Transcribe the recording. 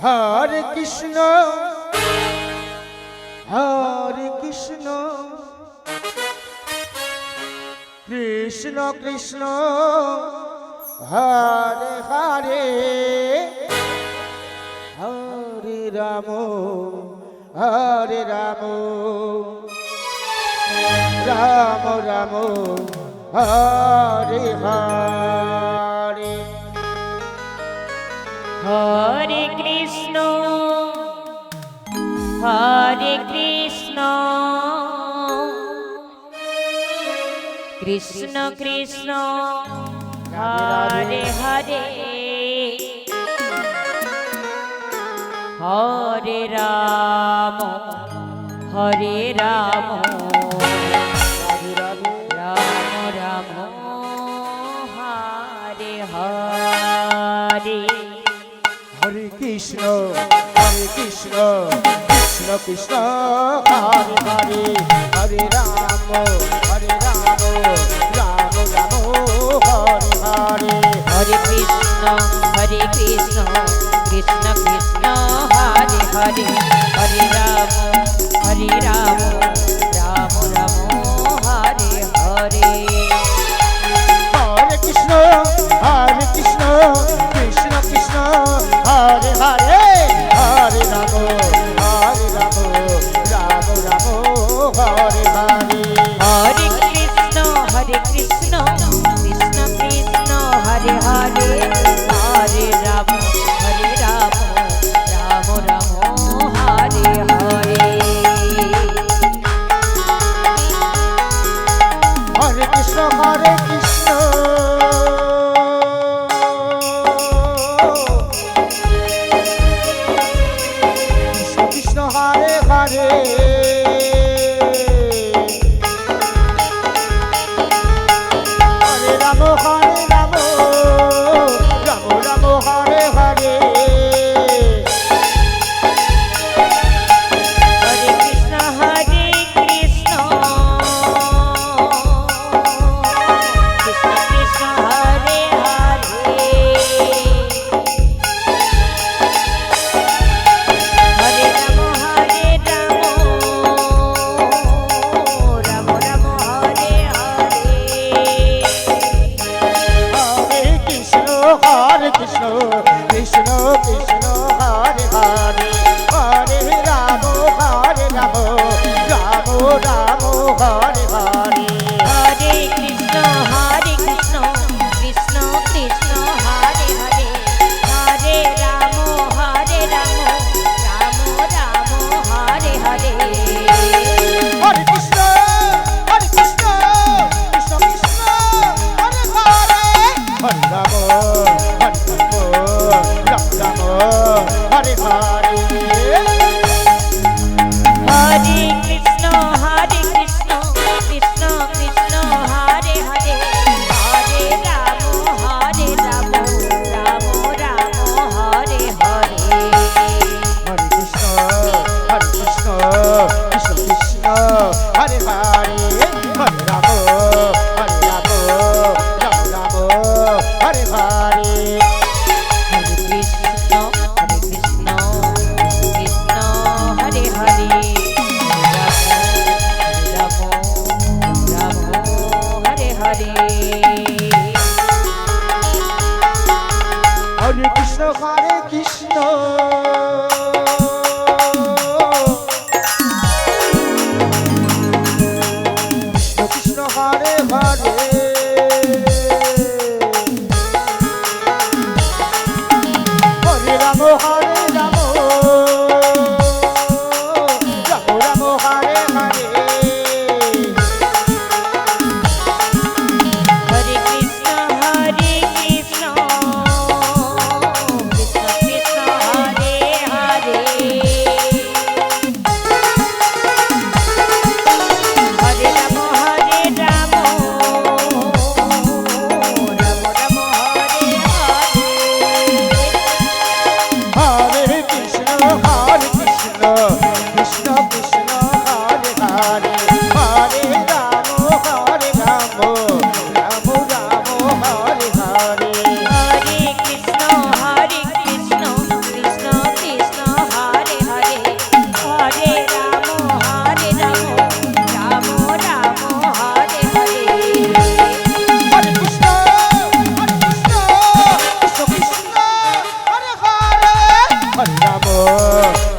Hare Krishna Krishna Krishna Hare Hare Hare Ram Ram Ram Hare Hare Hare Krishna Krishna Krishna Hare Hare Hare Ram Ram Ram Hare Hare Hare Krishna Krishna Krishna Hare Hare Hare Ram Ram Ram Hare Hare Hare Krishna Krishna Krishna Hare Hare Hare Ram Ram Ram Hare Hare Hare Krishna Krishna Krishna Hare Hare Hare Ram Ram Ram Hare Hare Hare Krishna Krishna Krishna Hare Hare Hare Ram Ram Ram Hare Hare Hare Krishna Krishna Krishna Hare Hare Hare Ram Ram Ram Hare Hare Hare Krishna Krishna Krishna Hare Hare Hare Ram Ram